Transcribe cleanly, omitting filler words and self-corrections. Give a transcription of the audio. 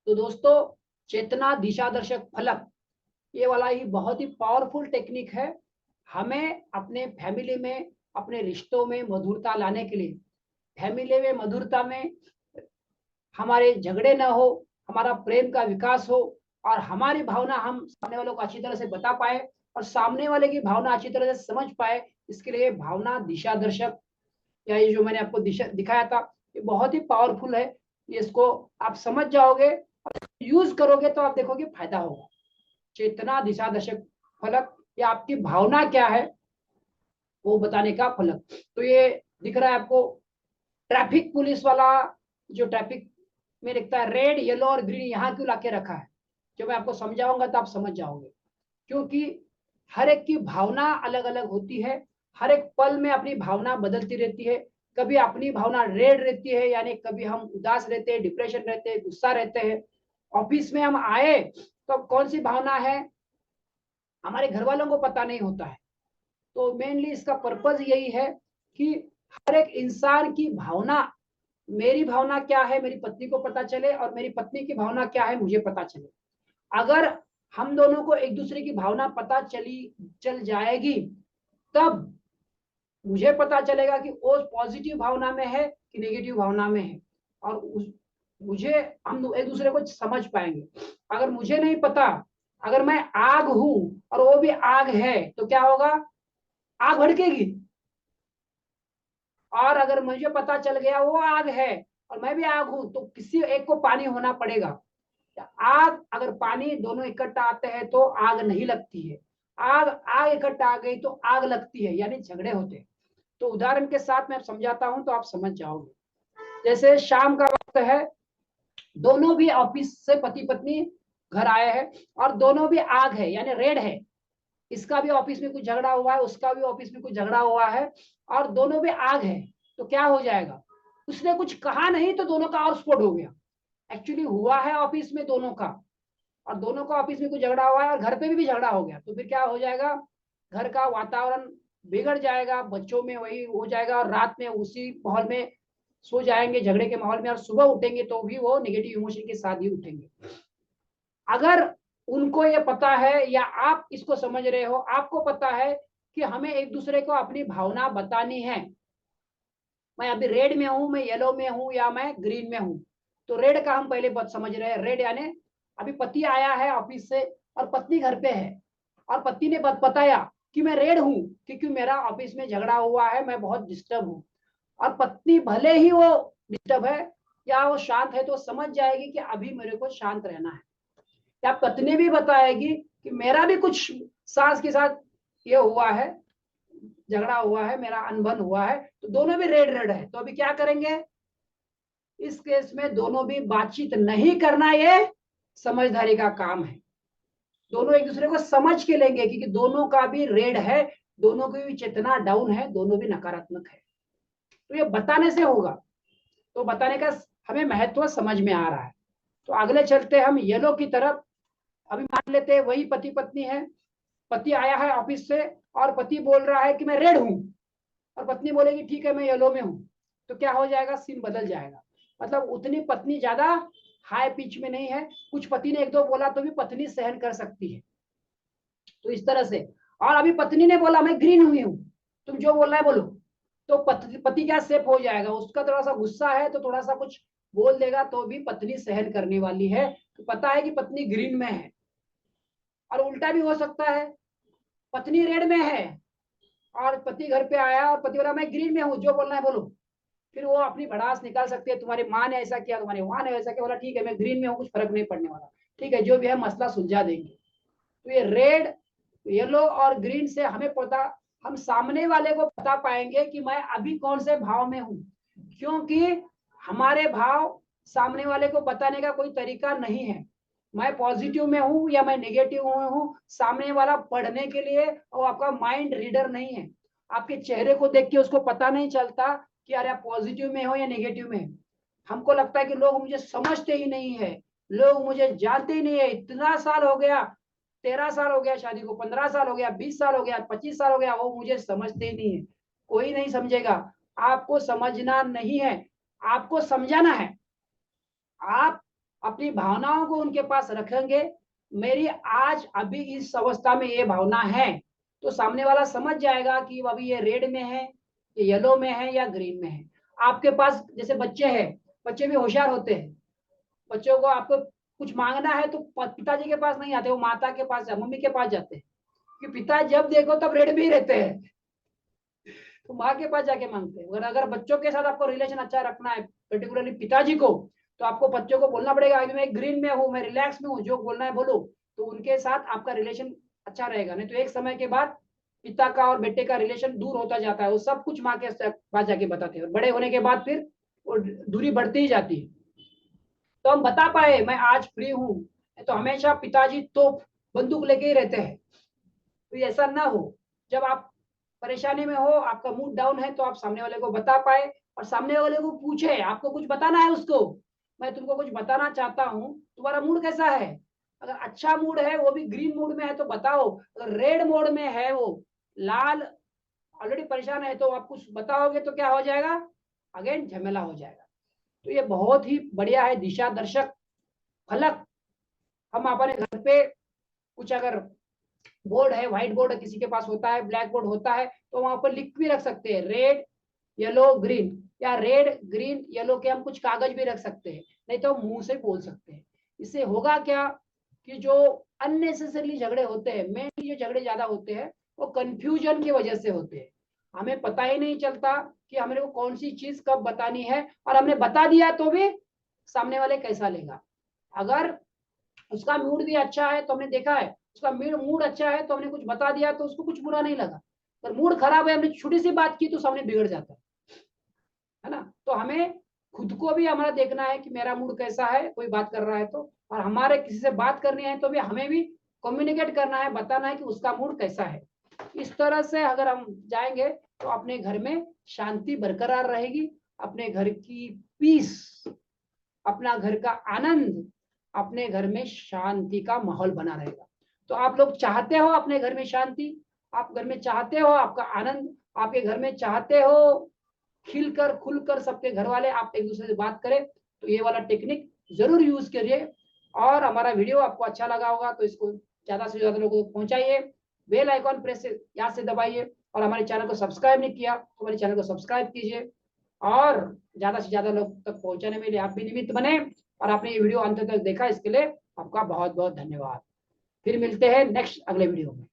तो दोस्तों, चेतना दिशा दर्शक फलक ये वाला ही बहुत ही पावरफुल टेक्निक है। हमें अपने फैमिली में, अपने रिश्तों में मधुरता लाने के लिए, फैमिली में मधुरता में हमारे झगड़े ना हो, हमारा प्रेम का विकास हो, और हमारी भावना हम सामने वालों को अच्छी तरह से बता पाए और सामने वाले की भावना अच्छी तरह से समझ पाए, इसके लिए भावना दिशा दर्शक या ये जो मैंने आपको दिशा दिखाया था, ये बहुत ही पावरफुल है। ये इसको आप समझ जाओगे, यूज करोगे तो आप देखोगे फायदा होगा। चेतना दिशा दर्शक फलक, या आपकी भावना क्या है वो बताने का फलक। तो ये दिख रहा है आपको, ट्रैफिक पुलिस वाला जो ट्रैफिक में लिखता है रेड येलो और ग्रीन, यहाँ क्यों लाके रखा है, जो मैं आपको समझाऊंगा तो आप समझ जाओगे। क्योंकि हर एक की भावना अलग अलग होती है, हर एक पल में अपनी भावना बदलती रहती है। कभी अपनी भावना रेड रहती है, यानी कभी हम उदास रहते हैं, डिप्रेशन रहते हैं, गुस्सा रहते हैं। ऑफिस में हम आए तो कौन सी भावना है हमारे घर वालों को पता नहीं होता है। तो मेनली इसका पर्पज यही है कि हर एक इंसान की भावना, मेरी भावना क्या है मेरी पत्नी को पता चले, और मेरी पत्नी की भावना क्या है मुझे पता चले। अगर हम दोनों को एक दूसरे की भावना पता चल जाएगी, तब मुझे पता चलेगा कि वो पॉजिटिव भावना में है कि नेगेटिव भावना में है, और मुझे हम एक दूसरे को समझ पाएंगे। अगर मुझे नहीं पता, अगर मैं आग हूं और वो भी आग है, तो क्या होगा, आग भड़केगी। और अगर मुझे पता चल गया वो आग है और मैं भी आग हूं, तो किसी एक को पानी होना पड़ेगा। आग अगर पानी दोनों इकट्ठा आते हैं तो आग नहीं लगती है, आग आग इकट्ठा आ गई तो आग लगती है, यानी झगड़े होते हैं। तो उदाहरण के साथ मैं समझाता हूं तो आप समझ जाओगे। जैसे शाम का वक्त है, दोनों भी ऑफिस से पति पत्नी घर आए हैं, और दोनों भी आग है यानी रेड है। इसका भी ऑफिस में कुछ झगड़ा हुआ है, उसका भी ऑफिस में कुछ झगड़ा हुआ है, और दोनों भी आग है। तो क्या हो जाएगा, उसने कुछ कहा नहीं तो दोनों का और स्फोट हो गया। एक्चुअली हुआ है ऑफिस में दोनों का, और दोनों का ऑफिस में कुछ झगड़ा हुआ है और घर पे भी झगड़ा हो गया। तो फिर क्या हो जाएगा, घर का वातावरण बिगड़ जाएगा, बच्चों में वही हो जाएगा, और रात में उसी माहौल में सो जाएंगे, झगड़े के माहौल में, और सुबह उठेंगे तो भी वो नेगेटिव इमोशन के साथ ही उठेंगे। अगर उनको ये पता है, या आप इसको समझ रहे हो, आपको पता है कि हमें एक दूसरे को अपनी भावना बतानी है, मैं अभी रेड में हूं, मैं येलो में हूं, या मैं ग्रीन में हूं। तो रेड का हम पहले बात समझ रहे हैं। रेड यानी अभी पति आया है ऑफिस से और पत्नी घर पे है, और पत्नी ने बताया कि मैं रेड हूं क्योंकि मेरा ऑफिस में झगड़ा हुआ है, मैं बहुत डिस्टर्ब हूं। और पत्नी भले ही वो डिस्टर्ब है या वो शांत है, तो समझ जाएगी कि अभी मेरे को शांत रहना है। या पत्नी भी बताएगी कि मेरा भी कुछ सास के साथ ये हुआ है, झगड़ा हुआ है, मेरा अनबन हुआ है, तो दोनों भी रेड रेड है। तो अभी क्या करेंगे, इस केस में दोनों भी बातचीत नहीं करना, ये समझदारी का काम है। दोनों एक दूसरे को समझ के लेंगे क्योंकि दोनों का भी रेड है, दोनों की भी चेतना डाउन है, दोनों भी नकारात्मक है। तो ये बताने से होगा, तो बताने का हमें महत्व समझ में आ रहा है। तो अगले चलते हम येलो की तरफ। अभी मान लेते हैं वही पति पत्नी है, पति आया है ऑफिस से और पति बोल रहा है कि मैं रेड हूं, और पत्नी बोलेगी ठीक है मैं येलो में हूं। तो क्या हो जाएगा, सीन बदल जाएगा। मतलब उतनी पत्नी ज्यादा हाई पिच में नहीं है, कुछ पति ने एक दो बोला तो भी पत्नी सहन कर सकती है। तो इस तरह से, और अभी पत्नी ने बोला मैं ग्रीन हुई हूं, तुम जो बोल रहा है बोलो, तो पति क्या सेफ हो जाएगा, उसका थोड़ा सा गुस्सा है तो थोड़ा सा कुछ बोल देगा तो भी पत्नी सहन करने वाली है, तो पता है कि पत्नी ग्रीन में है। और उल्टा भी हो सकता है, पत्नी रेड में है और पति घर पे आया और पति बोला मैं ग्रीन में हूँ, जो बोलना है बोलो। फिर वो अपनी भड़ास निकाल सकती है, तुम्हारी माँ ने ऐसा किया, तुम्हारी माँ ने ऐसा किया, बोला ठीक है मैं ग्रीन में हूँ, कुछ फर्क नहीं पड़ने वाला, ठीक है जो भी है मसला सुलझा देंगे। तो ये रेड, येलो और ग्रीन से हमें पता, हम सामने वाले को बता पाएंगे कि मैं अभी कौन से भाव में हूँ, क्योंकि हमारे भाव सामने वाले को बताने का कोई तरीका नहीं है। मैं पॉजिटिव में हूँ या मैं नेगेटिव में हूँ, सामने वाला पढ़ने के लिए और आपका माइंड रीडर नहीं है। आपके चेहरे को देख के उसको पता नहीं चलता कि अरे आप पॉजिटिव में हो या नेगेटिव में। हमको लगता है कि लोग मुझे समझते ही नहीं है, लोग मुझे जानते ही नहीं है, इतना साल हो गया, 13 साल हो गया शादी को, 15 साल हो गया, 20 साल हो गया, 25 साल हो गया, वो मुझे समझते ही नहीं है। कोई नहीं समझेगा, आपको समझना नहीं है, आपको समझाना है। आप अपनी भावनाओं को उनके पास रखेंगे, मेरी आज अभी इस अवस्था में ये भावना है, तो सामने वाला समझ जाएगा कि अभी ये रेड में है, ये येलो में है या ग्रीन में है। आपके पास जैसे बच्चे हैं, बच्चे भी होशियार होते हैं, बच्चों को आपको कुछ मांगना है तो पिताजी के पास नहीं आते, वो माता के पास, मम्मी के पास जाते हैं, क्योंकि पिता जब देखो तब रेड में ही रहते हैं, तो माँ के पास जाके मांगते हैं। अगर बच्चों के साथ आपको रिलेशन अच्छा रखना है, पर्टिकुलरली पिताजी को, तो आपको बच्चों को बोलना पड़ेगा अभी मैं ग्रीन में हूँ, मैं रिलैक्स में हूँ, जो बोलना है बोलो, तो उनके साथ आपका रिलेशन अच्छा रहेगा। नहीं तो एक समय के बाद पिता का और बेटे का रिलेशन दूर होता जाता है, वो सब कुछ माँ के पास जाके बताते हैं, और बड़े होने के बाद फिर वो दूरी बढ़ती ही जाती है। तो हम बता पाए मैं आज फ्री हूँ, तो हमेशा पिताजी तो बंदूक लेके ही रहते हैं, तो ऐसा ना हो। जब आप परेशानी में हो, आपका मूड डाउन है, तो आप सामने वाले को बता पाए, और सामने वाले को पूछे, आपको कुछ बताना है उसको, मैं तुमको कुछ बताना चाहता हूँ, तुम्हारा मूड कैसा है? अगर अच्छा मूड है, वो भी ग्रीन मूड में है तो बताओ, अगर रेड मोड में है, वो लाल, ऑलरेडी परेशान है, तो आप कुछ बताओगे तो क्या हो जाएगा, अगेन झमेला हो जाएगा। तो ये बहुत ही बढ़िया है दिशा दर्शक फलक। हम अपने घर पे कुछ अगर बोर्ड है, व्हाइट बोर्ड किसी के पास होता है, ब्लैक बोर्ड होता है, तो वहां पर लिख भी रख सकते हैं रेड येलो ग्रीन, या रेड ग्रीन येलो के हम कुछ कागज भी रख सकते हैं, नहीं तो मुंह से बोल सकते हैं। इससे होगा क्या कि जो अननेसेसरली झगड़े होते हैं, मेनली जो झगड़े ज्यादा होते हैं, वो कंफ्यूजन की वजह से होते हैं। हमें पता ही नहीं चलता कि हमें को कौन सी चीज कब बतानी है, और हमने बता दिया तो भी सामने वाले कैसा लेगा। अगर उसका मूड भी अच्छा है, तो हमने देखा है उसका मूड अच्छा है, तो हमने कुछ बता दिया तो उसको कुछ बुरा नहीं लगा। पर मूड खराब है, हमने छोटी सी बात की तो सामने बिगड़ जाता है ना। तो हमें खुद को भी हमारा देखना है कि मेरा मूड कैसा है, कोई बात कर रहा है तो, और हमारे किसी से बात करनी है तो भी हमें भी कम्युनिकेट करना है, बताना है कि उसका मूड कैसा है। इस तरह से अगर हम जाएंगे तो अपने घर में शांति बरकरार रहेगी, अपने घर की पीस, अपना घर का आनंद, अपने घर में शांति का माहौल बना रहेगा। तो आप लोग चाहते हो अपने घर में शांति, आप घर में चाहते हो आपका आनंद, आपके घर में चाहते हो खिलकर खुलकर सबके घर वाले आप एक दूसरे से बात करें, तो ये वाला टेक्निक जरूर यूज करिए। और हमारा वीडियो आपको अच्छा लगा होगा तो इसको ज्यादा से ज्यादा लोगों को पहुंचाइए, बेल आइकॉन प्रेस से याद से दबाइए, और हमारे चैनल को सब्सक्राइब नहीं किया तो हमारे चैनल को सब्सक्राइब कीजिए, और ज्यादा से ज्यादा लोग तक पहुंचाने में लिए आप भी निमित्त बने। और आपने ये वीडियो अंत तक देखा, इसके लिए आपका बहुत बहुत धन्यवाद। फिर मिलते हैं नेक्स्ट अगले वीडियो में।